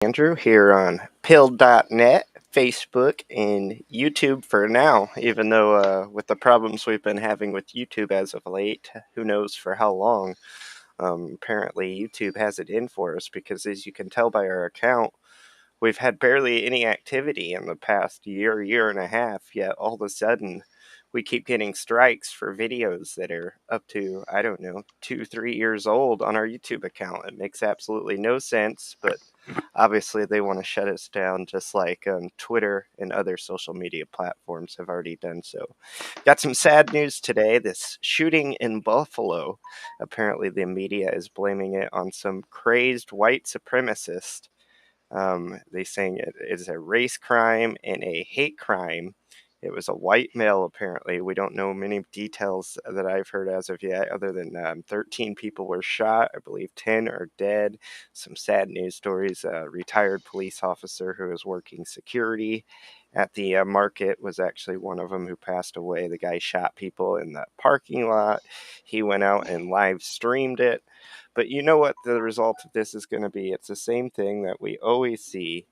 Andrew here on pill.net, Facebook, and YouTube for now, even though with the problems we've been having with YouTube as of late, who knows for how long. Apparently, YouTube has it in for us because, as you can tell by our account, we've had barely any activity in the past year and a half, yet all of a sudden we keep getting strikes for videos that are up to, I don't know, 2, 3 years old on our YouTube account. It makes absolutely no sense, but obviously they want to shut us down just like Twitter and other social media platforms have already done so. Got some sad news today. This shooting in Buffalo, apparently the media is blaming it on some crazed white supremacist. They saying it is a race crime and a hate crime. It was a white male, apparently. We don't know many details that I've heard as of yet, other than 13 people were shot. I believe 10 are dead. Some sad news stories. A retired police officer who was working security at the market was actually one of them who passed away. The guy shot people in the parking lot. He went out and live streamed it. But you know what the result of this is going to be? It's the same thing that we always see.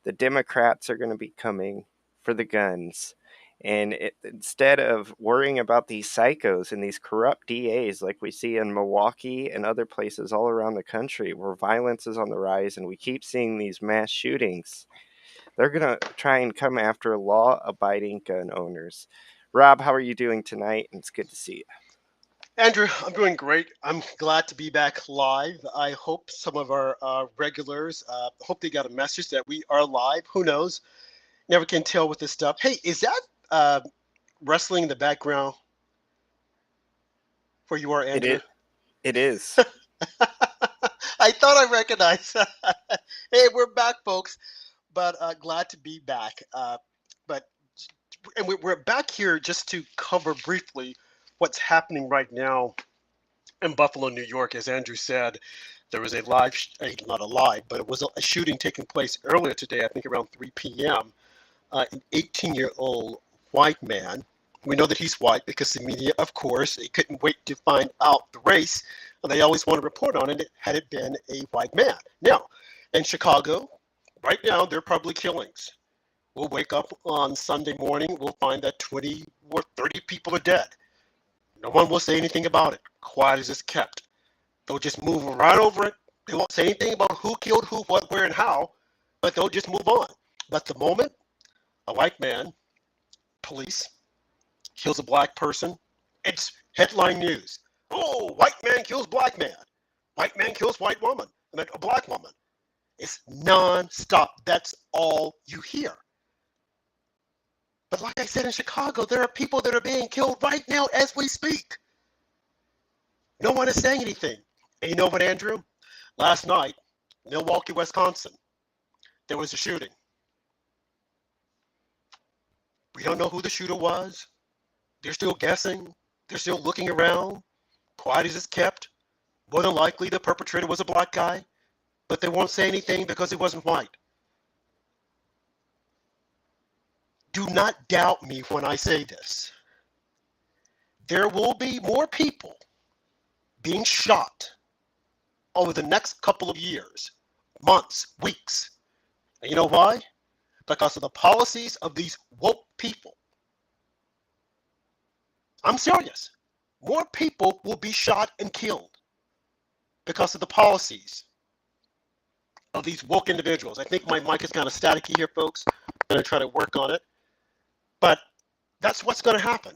The Democrats are going to be coming for the guns. And instead of worrying about these psychos and these corrupt DAs like we see in Milwaukee and other places all around the country where violence is on the rise and we keep seeing these mass shootings, they're going to try and come after law-abiding gun owners. Rob, how are you doing tonight? And it's good to see you. Andrew, I'm doing great. I'm glad to be back live. I hope some of our regulars, hope they got a message that we are live. Who knows? Never can tell with this stuff. Hey, is that wrestling in the background for you are, It Andrew? is. It is. I thought I recognized. Hey, we're back, folks. But glad to be back. But and we're back here just to cover briefly what's happening right now in Buffalo, New York. As Andrew said, there was a live, not a live, but it was a shooting taking place earlier today, I think around 3 p.m. An 18-year-old white man. We know that he's white because the media, of course, they couldn't wait to find out the race. And they always want to report on it had it been a white man. Now, in Chicago, right now, there are public killings. We'll wake up on Sunday morning, we'll find that 20 or 30 people are dead. No one will say anything about it. Quiet as it's kept. They'll just move right over it. They won't say anything about who killed who, what, where, and how, but they'll just move on. But the moment a white man, police, kills a black person, it's headline news. Oh, white man kills black man. White man kills white woman. I mean, a black woman. It's non-stop. That's all you hear. But like I said in Chicago, there are people that are being killed right now as we speak. No one is saying anything. And you know what, Andrew? Last night, Milwaukee, Wisconsin, there was a shooting. We don't know who the shooter was. They're still guessing. They're still looking around. Quiet as it's kept. More than likely, the perpetrator was a black guy, but they won't say anything because he wasn't white. Do not doubt me when I say this. There will be more people being shot over the next couple of years, months, weeks. And you know why? Because of the policies of these woke people. I'm serious. More people will be shot and killed because of the policies of these woke individuals. I think my mic is kind of staticky here, folks. I'm going to try to work on it. But that's what's going to happen.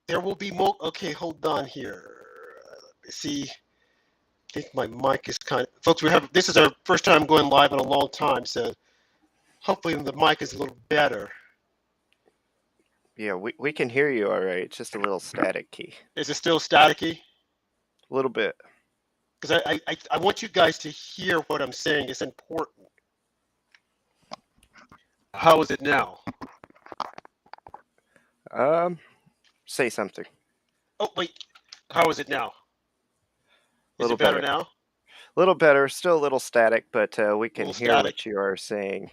There will be more. Okay, hold on here. Let me see. I think my mic is kind of. Folks, this is our first time going live in a long time, so hopefully the mic is a little better. Yeah, we can hear you all right. It's just a little staticky. Is it still staticky? A little bit. Because I want you guys to hear what I'm saying. It's important. How is it now? Say something. Oh, wait. How is it now? A Is little it better better. now? A little better. Still a little static, but we can hear static. what you are saying.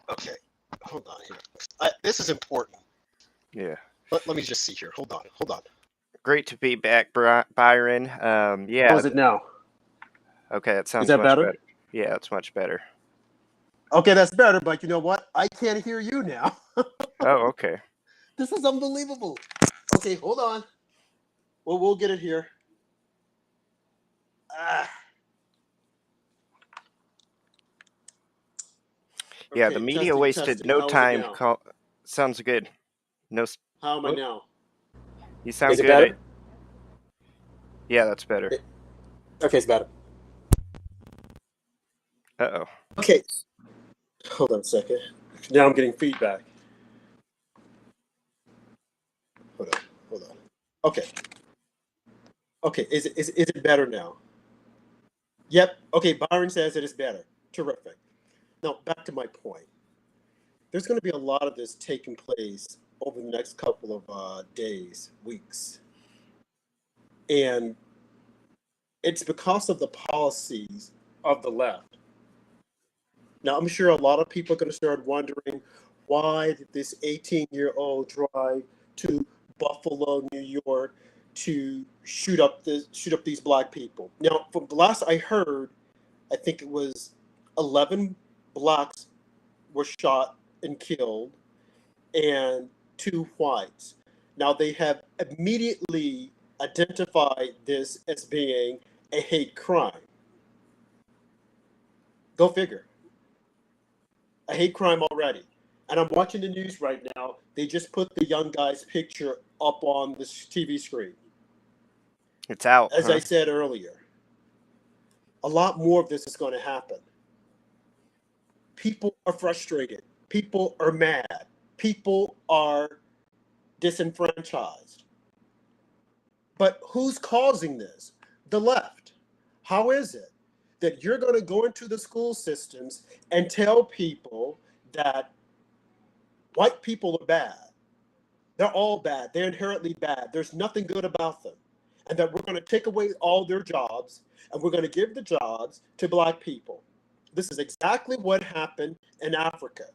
Okay. Hold on here. This is important. Yeah. Let me just see here. Hold on. Great to be back, Byron. Yeah. How is it now? Okay, that sounds that much better? better. Yeah, it's much better. Okay, that's better, but you know what? I can't hear you now. Oh, okay. This is unbelievable. Okay, hold on. Well, we'll get it here. Ah, Yeah, the okay, media testing, wasted testing. no How is it time. now? Sounds good. No. How am I Oh, now? you Is sound it good. better? Yeah, that's better. Okay, it's better. Uh oh. Okay, hold on a second. Now I'm getting feedback. Hold on, hold on. Okay, okay. Is it better now? Yep. Okay, Byron says it is better. Terrific. Now back to my point. There's going to be a lot of this taking place over the next couple of days, weeks, and it's because of the policies of the left. Now, I'm sure a lot of people are going to start wondering why did this 18-year-old drive to Buffalo, New York, to shoot up these black people. Now, from the last I heard, I think it was 11 blacks were shot and killed, and two whites. Now, they have immediately identified this as being a hate crime. Go figure. A hate crime already. And I'm watching the news right now. They just put the young guy's picture up on the TV screen. It's out, As I huh? said earlier, a lot more of this is going to happen. People are frustrated. People are mad. People are disenfranchised. But who's causing this? The left. How is it that you're going to go into the school systems and tell people that white people are bad? They're all bad. They're inherently bad. There's nothing good about them. And that we're going to take away all their jobs and we're going to give the jobs to black people. This is exactly what happened in Africa.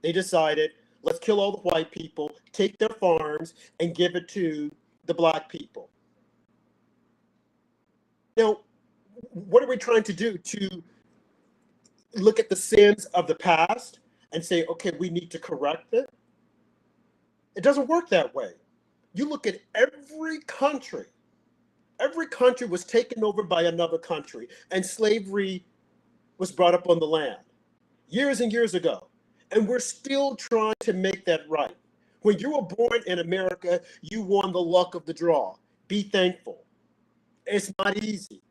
They decided, let's kill all the white people, take their farms, and give it to the black people. Now, what are we trying to do? To look at the sins of the past and say, okay, we need to correct it? It doesn't work that way. You look at every country was taken over by another country, and slavery was brought up on the land years and years ago. And we're still trying to make that right. When you were born in America, you won the luck of the draw. Be thankful. It's not easy.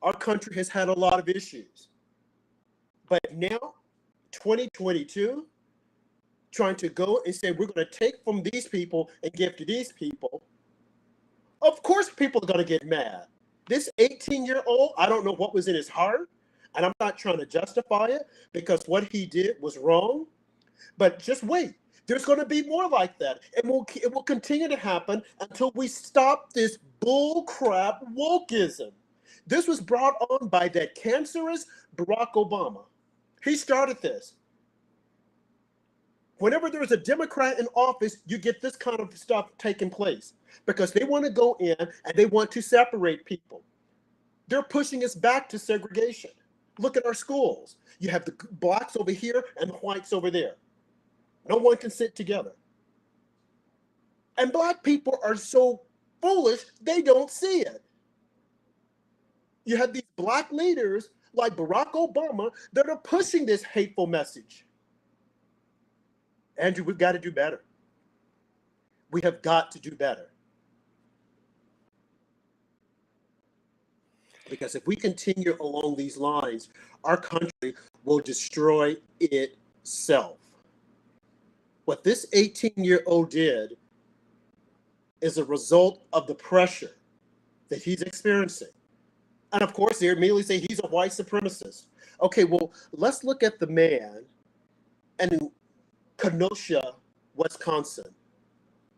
Our country has had a lot of issues. But now, 2022, trying to go and say we're going to take from these people and give to these people, of course people are going to get mad. This 18-year-old, I don't know what was in his heart, and I'm not trying to justify it because what he did was wrong, but just wait. There's going to be more like that. It will continue to happen until we stop this bull crap wokeism. This was brought on by that cancerous Barack Obama. He started this. Whenever there's a Democrat in office, you get this kind of stuff taking place because they want to go in and they want to separate people. They're pushing us back to segregation. Look at our schools. You have the blacks over here and the whites over there. No one can sit together. And black people are so foolish, they don't see it. You have these black leaders like Barack Obama that are pushing this hateful message. Andrew, we've got to do better. We have got to do better. Because if we continue along these lines, our country will destroy itself. What this 18-year-old did is a result of the pressure that he's experiencing. And of course, they immediately say he's a white supremacist. Okay, well, let's look at the man in Kenosha, Wisconsin,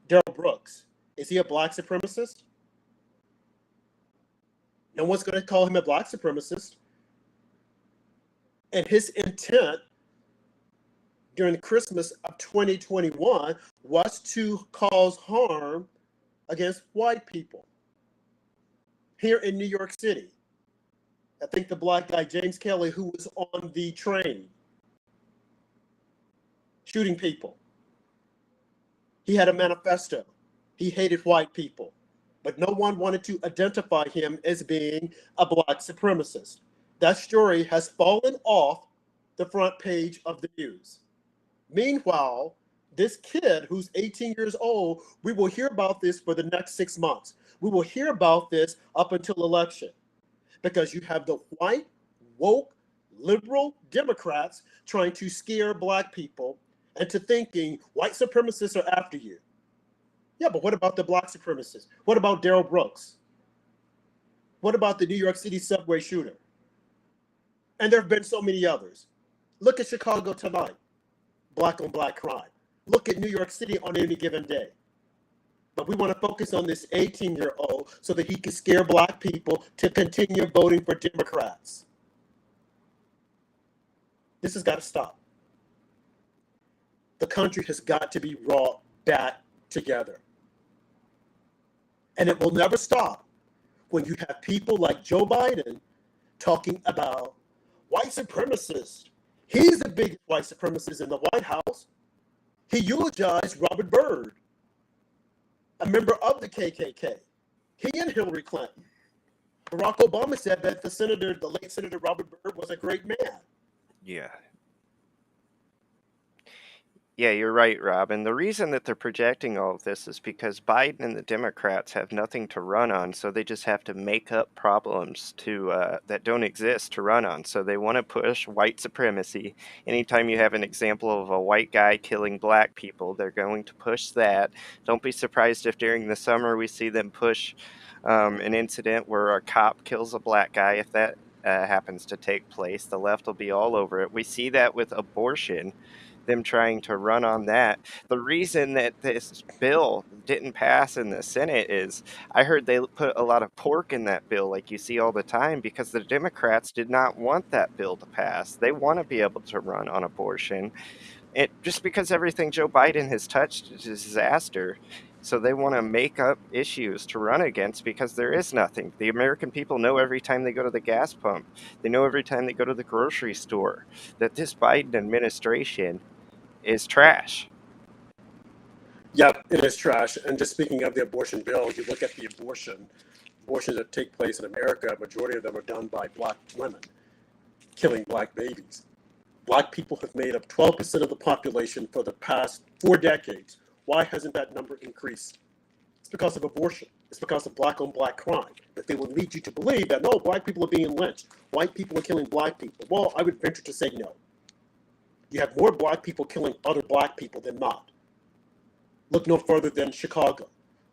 Darrell Brooks. Is he a black supremacist? No one's going to call him a black supremacist. And his intent during Christmas of 2021 was to cause harm against white people here in New York City. I think the black guy, James Kelly, who was on the train shooting people. He had a manifesto. He hated white people, but no one wanted to identify him as being a black supremacist. That story has fallen off the front page of the news. Meanwhile, this kid who's 18 years old, we will hear about this for the next 6 months. We will hear about this up until election because you have the white, woke, liberal Democrats trying to scare black people into thinking white supremacists are after you. Yeah, but what about the black supremacists? What about Darrell Brooks? What about the New York City subway shooter? And there have been so many others. Look at Chicago tonight, black on black crime. Look at New York City on any given day. But we want to focus on this 18-year-old so that he can scare black people to continue voting for Democrats. This has got to stop. The country has got to be brought back together. And it will never stop when you have people like Joe Biden talking about white supremacists. He's the biggest white supremacist in the White House. He eulogized Robert Byrd, a member of the KKK. He and Hillary Clinton. Barack Obama said that the late Senator Robert Byrd was a great man. Yeah. Yeah, you're right, Rob. And the reason that they're projecting all of this is because Biden and the Democrats have nothing to run on, so they just have to make up problems that don't exist to run on. So they want to push white supremacy. Anytime you have an example of a white guy killing black people, they're going to push that. Don't be surprised if during the summer we see them push an incident where a cop kills a black guy. If that happens to take place, the left will be all over it. We see that with abortion, them trying to run on that. The reason that this bill didn't pass in the Senate is I heard they put a lot of pork in that bill, like you see all the time, because the Democrats did not want that bill to pass. They want to be able to run on abortion. Just because everything Joe Biden has touched is a disaster. So they want to make up issues to run against because there is nothing. The American people know every time they go to the gas pump, they know every time they go to the grocery store, that this Biden administration is trash. Yep, it is trash. And just speaking of the abortion bill, you look at the abortions that take place in America, a majority of them are done by black women, killing black babies. Black people have made up 12% of the population for the past 4 decades. Why hasn't that number increased? It's because of abortion. It's because of black on black crime. That they will lead you to believe that, no, black people are being lynched. White people are killing black people. Well, I would venture to say no. You have more black people killing other black people than not. Look no further than Chicago.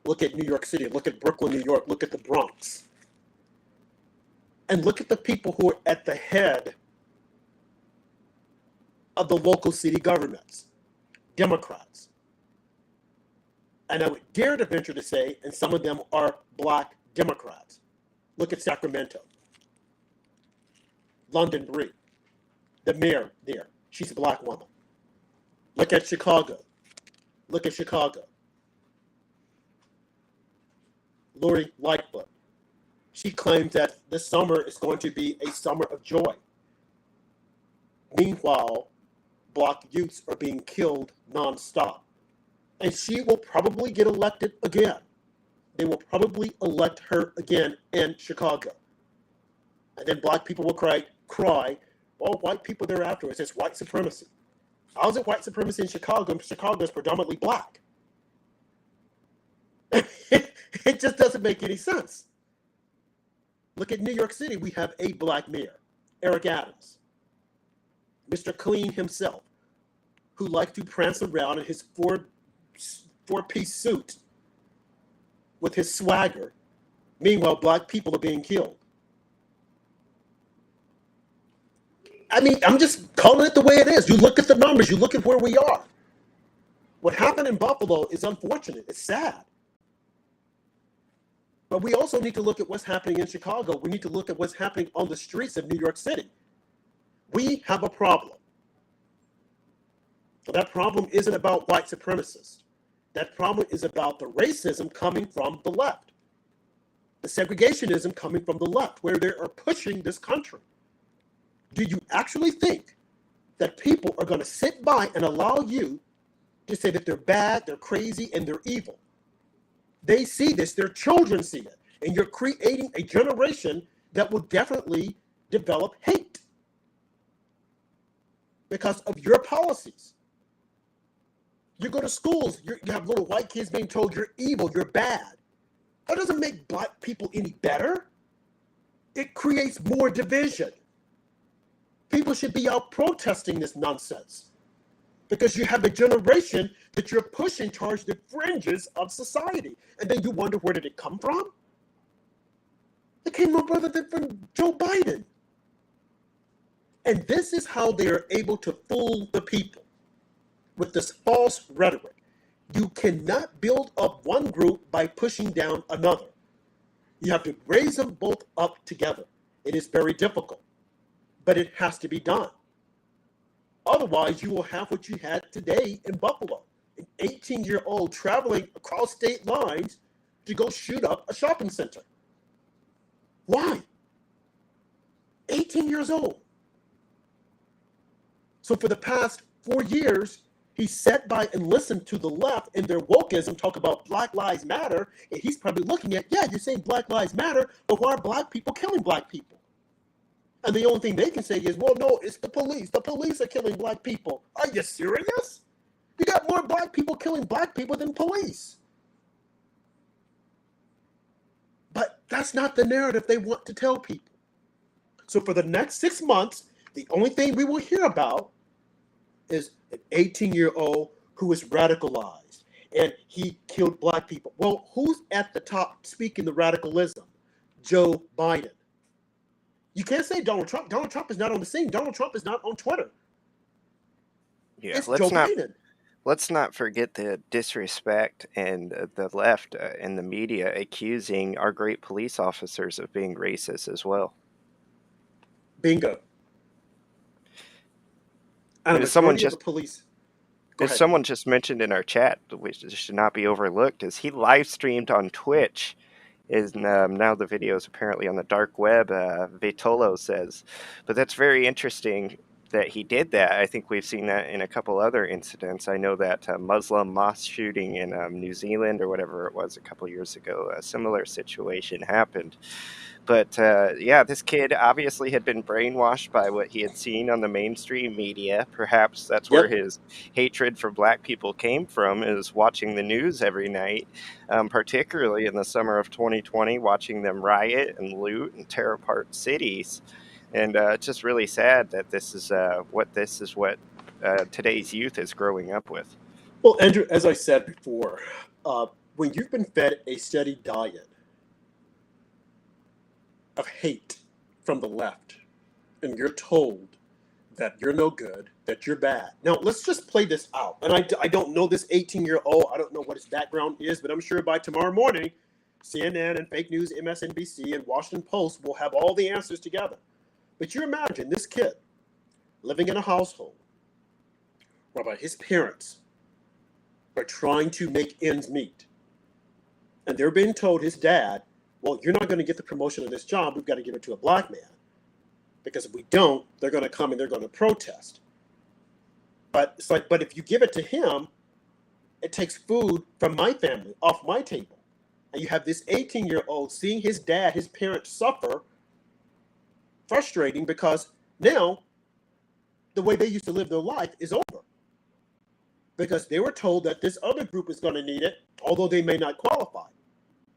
Look at New York City. Look at Brooklyn, New York. Look at the Bronx. And look at the people who are at the head of the local city governments. Democrats. And I would dare to venture to say, and some of them are black Democrats. Look at Sacramento. London Bree, the mayor there. She's a black woman. Look at Chicago. Look at Chicago. Lori Lightfoot. She claims that this summer is going to be a summer of joy. Meanwhile, black youths are being killed nonstop. And she will probably get elected again. They will probably elect her again in Chicago. And then black people will cry, well, white people thereafter. It says white supremacy. How's it white supremacy in Chicago? Chicago is predominantly black. It just doesn't make any sense. Look at New York City. We have a black mayor, Eric Adams, Mr. Clean himself, who likes to prance around in his four-piece suit with his swagger. Meanwhile, black people are being killed. I mean, I'm just calling it the way it is. You look at the numbers. You look at where we are. What happened in Buffalo is unfortunate. It's sad. But we also need to look at what's happening in Chicago. We need to look at what's happening on the streets of New York City. We have a problem. That problem isn't about white supremacists. That problem is about the racism coming from the left. the segregationism coming from the left, where they are pushing this country. Do you actually think that people are going to sit by and allow you to say that they're bad, they're crazy, and they're evil? They see this, their children see it, and you're creating a generation that will definitely develop hate because of your policies. You go to schools, you have little white kids being told you're evil, you're bad. That doesn't make black people any better. It creates more division. People should be out protesting this nonsense because you have a generation that you're pushing towards the fringes of society. And then you wonder, where did it come from? It came no further than from Joe Biden. And this is how they are able to fool the people with this false rhetoric. You cannot build up one group by pushing down another. You have to raise them both up together. It is very difficult, but it has to be done. Otherwise, you will have what you had today in Buffalo, an 18-year-old traveling across state lines to go shoot up a shopping center. Why? 18 years old. So for the past 4 years, he sat by and listened to the left and their wokeism talk about Black Lives Matter, and he's probably looking at, yeah, you're saying Black Lives Matter, but why are black people killing black people? And the only thing they can say is, well, no, it's the police. The police are killing black people. Are you serious? You got more black people killing black people than police. But that's not the narrative they want to tell people. So for the next 6 months, the only thing we will hear about is an 18-year-old who is radicalized and he killed black people. Well, who's at the top speaking the radicalism? Joe Biden. You can't say Donald Trump. Donald Trump is not on the scene. Donald Trump is not on Twitter. Yeah, It's Joe Biden. let's not forget the disrespect and the left and the media accusing our great police officers of being racist as well. Bingo. And a As someone majority of just the police. as someone just mentioned in our chat, which should not be overlooked, is he live streamed on Twitch. Is now the video is apparently on the dark web. Vitolo says, but that's very interesting that he did that. I think we've seen that in a couple other incidents. I know that Muslim mosque shooting in New Zealand or whatever it was a couple years ago, a similar situation happened. But yeah, this kid obviously had been brainwashed by what he had seen on the mainstream media. Perhaps that's where his hatred for black people came from, is watching the news every night, particularly in the summer of 2020, watching them riot and loot and tear apart cities. And it's just really sad that this is what today's youth is growing up with. Well, Andrew, as I said before, when you've been fed a steady diet of hate from the left, and you're told that you're no good, that you're bad. Now, let's just play this out. And I don't know this 18-year-old. I don't know what his background is, but I'm sure by tomorrow morning, CNN and fake news, MSNBC and Washington Post will have all the answers together. But you imagine this kid living in a household whereby his parents are trying to make ends meet. And they're being told, his dad, well, you're not going to get the promotion of this job. We've got to give it to a black man. Because if we don't, they're going to come and they're going to protest. But it's like, but if you give it to him, it takes food from my family off my table. And you have this 18-year-old seeing his dad, his parents suffer, frustrating because now the way they used to live their life is over. Because they were told that this other group is going to need it, although they may not qualify.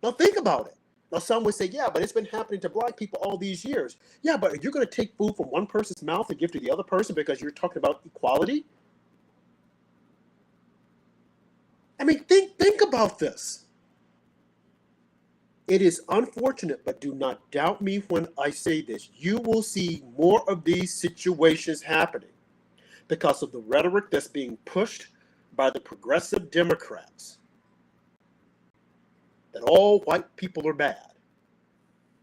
Now think about it. Now some would say, yeah, but it's been happening to black people all these years. Yeah, but you're going to take food from one person's mouth and give to the other person because you're talking about equality? I mean, think about this. It is unfortunate, but do not doubt me when I say this. You will see more of these situations happening because of the rhetoric that's being pushed by the progressive Democrats, that all white people are bad.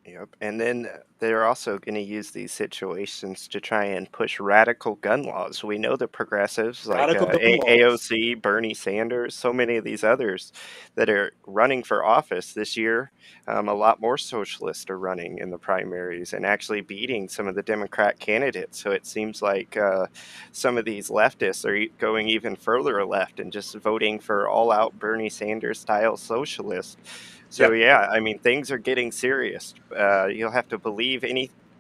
Yep. And then they're also going to use these situations to try and push radical gun laws. We know the progressives like Radical gun laws. AOC, Bernie Sanders, so many of these others that are running for office this year. A lot more socialists are running in the primaries and actually beating some of the Democrat candidates. So it seems like some of these leftists are going even further left and just voting for all out Bernie Sanders style socialists. So Yep. yeah, I mean things are getting serious. You'll have to believe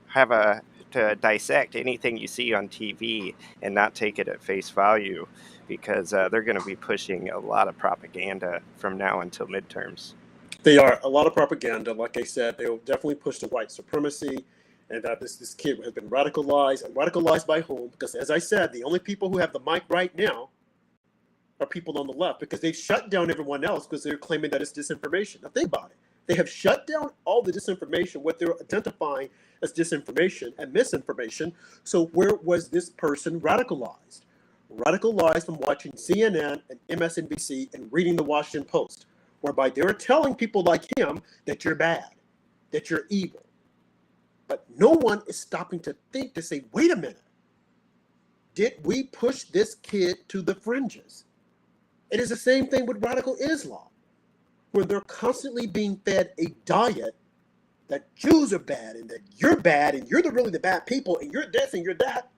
have a to dissect anything you see on TV and not take it at face value because they're going to be pushing a lot of propaganda from now until midterms. They are a lot of propaganda. Like I said, they will definitely push the white supremacy, and that this kid has been radicalized, and radicalized by whom? Because as I said, the only people who have the mic right now are people on the left, because they've shut down everyone else because they're claiming that it's disinformation. Now think about it. They have shut down all the disinformation, what they're identifying as disinformation and misinformation. So where was this person radicalized? Radicalized from watching CNN and MSNBC and reading the Washington Post, whereby they're telling people like him that you're bad, that you're evil. But no one is stopping to think to say, wait a minute, did we push this kid to the fringes? It is the same thing with radical Islam, where they're constantly being fed a diet that Jews are bad and that you're bad and you're really the bad people and you're this and you're that.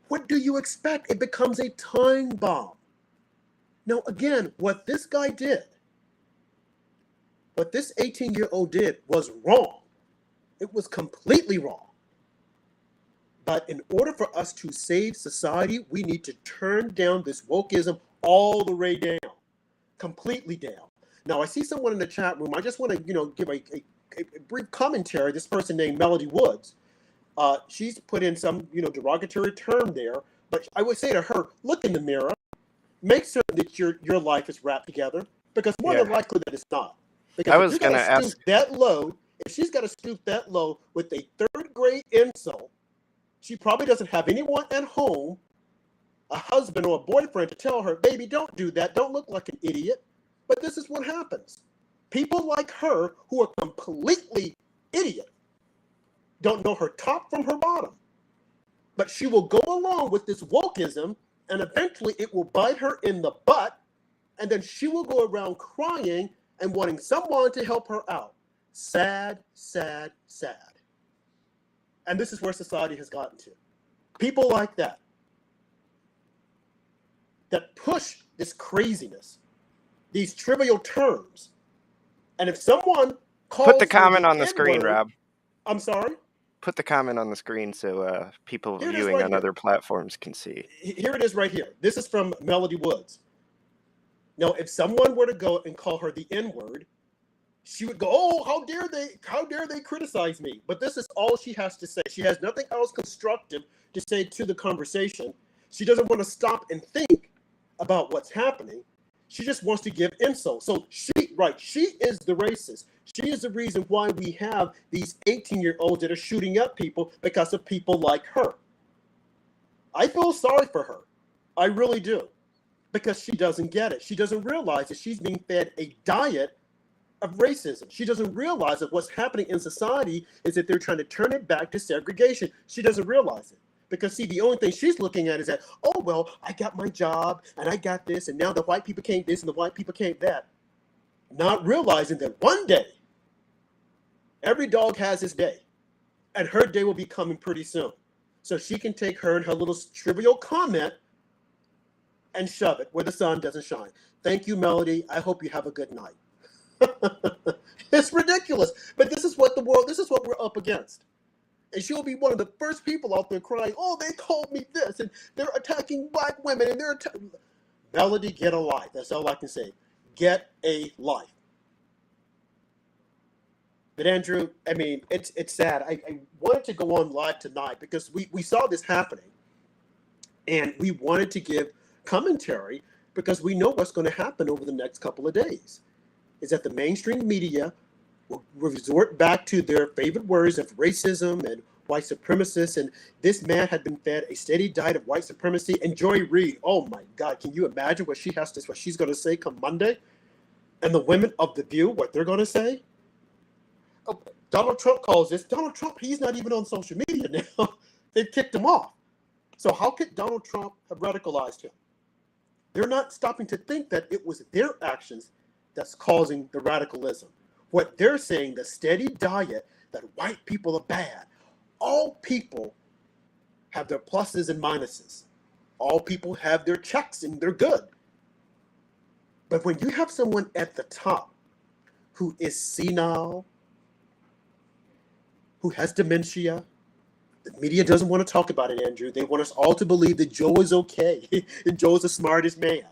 What do you expect? It becomes a time bomb. Now, again, what this guy did, what this 18-year-old did was wrong. It was completely wrong. But in order for us to save society, we need to turn down this wokeism all the way down, completely down. Now, I see someone in the chat room. I just want to, give a brief commentary. This person named Melody Woods, she's put in some, derogatory term there. But I would say to her, look in the mirror, make certain that your life is wrapped together, because more than Yeah, likely that it's not. I Because if was you're going going to to stoop ask. that low, if she's got to stoop that low with a third grade insult, she probably doesn't have anyone at home, a husband or a boyfriend, to tell her, baby, don't do that. Don't look like an idiot. But this is what happens. People like her, who are completely idiot, don't know her top from her bottom. But she will go along with this wokeism, and eventually it will bite her in the butt, and then she will go around crying and wanting someone to help her out. Sad, sad, sad. And this is where society has gotten to. People like that push this craziness, these trivial terms. And if someone Put the calls her comment the on the screen, N-word, Rob. I'm sorry, Put the comment on the screen so people here it is viewing right on here. other platforms can see. Here it is right here. This is from Melody Woods. Now, if someone were to go and call her the N-word, she would go, oh, how dare they criticize me? But this is all she has to say. She has nothing else constructive to say to the conversation. She doesn't want to stop and think about what's happening. She just wants to give insults. So she is the racist. She is the reason why we have these 18-year-olds that are shooting up people, because of people like her. I feel sorry for her. I really do. Because she doesn't get it. She doesn't realize that she's being fed a diet of racism. She doesn't realize that what's happening in society is that they're trying to turn it back to segregation. She doesn't realize it. Because, see, the only thing she's looking at is that, oh, well, I got my job and I got this, and now the white people can't this and the white people can't that. Not realizing that one day, every dog has his day, and her day will be coming pretty soon. So she can take her and her little trivial comment and shove it where the sun doesn't shine. Thank you, Melody. I hope you have a good night. It's ridiculous. But this is what we're up against. And she'll be one of the first people out there crying, oh, they called me this, and they're attacking black women, and Melody, get a life. That's all I can say. Get a life. But Andrew, I mean, it's sad. I wanted to go on live tonight because we saw this happening, and we wanted to give commentary because we know what's going to happen over the next couple of days. Is that the mainstream media will resort back to their favorite words of racism and white supremacists. And this man had been fed a steady diet of white supremacy. And Joy Reid, oh my God, can you imagine what she's going to say come Monday? And the women of The View, what they're going to say? Oh, Donald Trump calls this. Donald Trump, he's not even on social media now. They've kicked him off. So how could Donald Trump have radicalized him? They're not stopping to think that it was their actions that's causing the radicalism. What they're saying, the steady diet that white people are bad. All people have their pluses and minuses. All people have their checks and they're good. But when you have someone at the top who is senile, who has dementia, the media doesn't want to talk about it, Andrew. They want us all to believe that Joe is okay and Joe is the smartest man.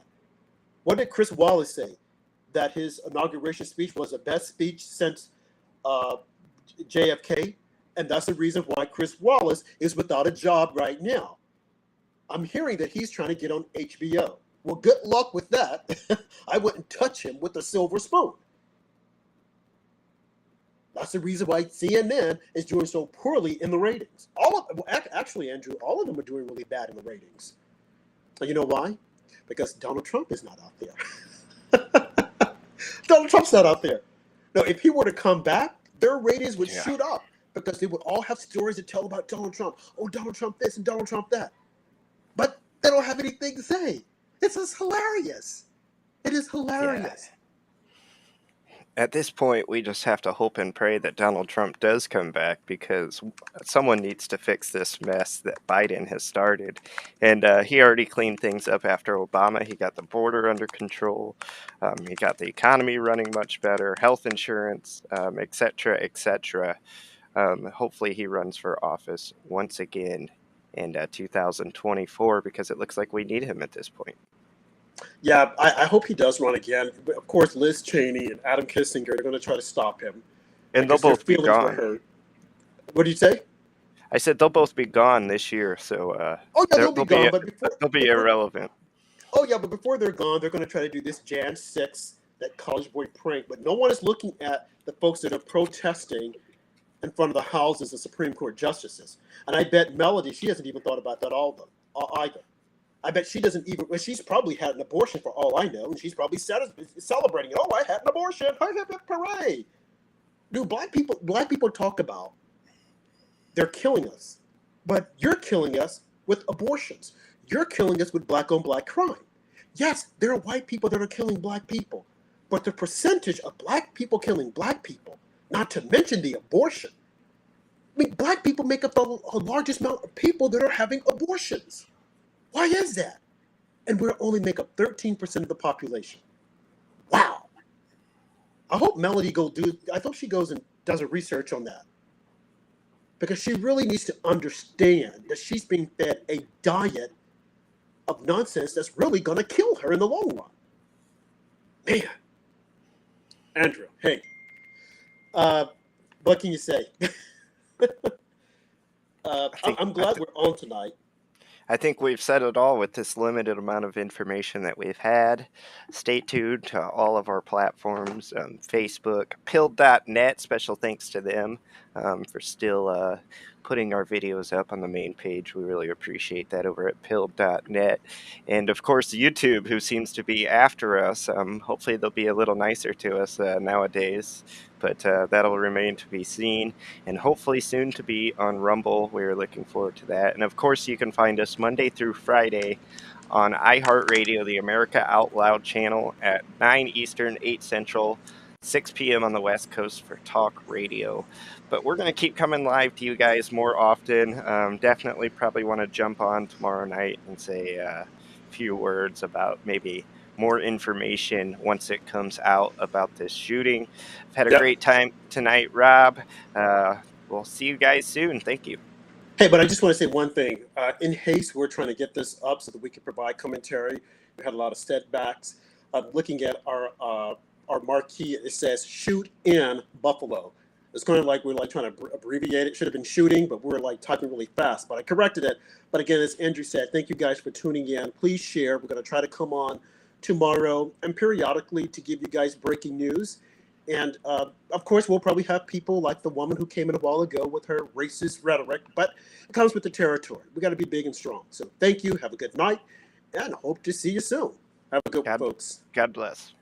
What did Chris Wallace say? That his inauguration speech was the best speech since JFK, and that's the reason why Chris Wallace is without a job right now. I'm hearing that he's trying to get on HBO. Well, good luck with that. I wouldn't touch him with a silver spoon. That's the reason why CNN is doing so poorly in the ratings. Actually, Andrew, all of them are doing really bad in the ratings. And you know why? Because Donald Trump is not out there. Donald Trump's not out there. Now, if he were to come back, their ratings would shoot up because they would all have stories to tell about Donald Trump. Oh, Donald Trump this and Donald Trump that. But they don't have anything to say. It's just hilarious. It is hilarious. Yeah. At this point, we just have to hope and pray that Donald Trump does come back because someone needs to fix this mess that Biden has started. And he already cleaned things up after Obama. He got the border under control. He got the economy running much better, health insurance, et cetera, et cetera. Hopefully he runs for office once again in 2024 because it looks like we need him at this point. Yeah, I hope he does run again. But of course, Liz Cheney and Adam Kissinger are going to try to stop him. And they'll both be gone. What do you say? I said they'll both be gone this year, so they'll be gone, but they'll be irrelevant. Oh yeah, but before they're gone, they're going to try to do this Jan 6, that college boy prank. But no one is looking at the folks that are protesting in front of the houses of Supreme Court justices. And I bet Melody, she hasn't even thought about that either. I bet she doesn't even. Well, she's probably had an abortion for all I know, and she's probably celebrating. Oh, I had an abortion! Hooray! Dude, black people talk about they're killing us, but you're killing us with abortions. You're killing us with black-on-black crime. Yes, there are white people that are killing black people, but the percentage of black people killing black people, not to mention the abortion. I mean, black people make up the largest amount of people that are having abortions. Why is that? And we only make up 13% of the population. Wow. I hope Melody I hope she goes and does a research on that. Because she really needs to understand that she's being fed a diet of nonsense that's really going to kill her in the long run. Man. Andrew, hey. What can you say? I'm glad we're on tonight. I think we've said it all with this limited amount of information that we've had. Stay tuned to all of our platforms, Facebook, pilled.net, special thanks to them for still putting our videos up on the main page. We really appreciate that over at pilled.net. And of course, YouTube, who seems to be after us. Hopefully they'll be a little nicer to us nowadays, but that'll remain to be seen. And hopefully soon to be on Rumble. We're looking forward to that. And of course, you can find us Monday through Friday on iHeartRadio, the America Out Loud channel at 9 Eastern, 8 Central, 6 p.m. on the West Coast for talk radio. But we're going to keep coming live to you guys more often. Definitely probably want to jump on tomorrow night and say a few words about maybe more information once it comes out about this shooting. I've had a great time tonight, Rob. We'll see you guys soon. Thank you. Hey, but I just want to say one thing. In haste, we're trying to get this up so that we can provide commentary. We had a lot of setbacks. Looking at our marquee, it says "shoot in Buffalo." It's kind of like we're like trying to abbreviate it. Should have been shooting, but we're like typing really fast. But I corrected it. But again, as Andrew said, thank you guys for tuning in. Please share. We're going to try to come on tomorrow and periodically to give you guys breaking news. And of course, we'll probably have people like the woman who came in a while ago with her racist rhetoric, but it comes with the territory. We got to be big and strong. So thank you. Have a good night and hope to see you soon. Have a good one, folks. God bless.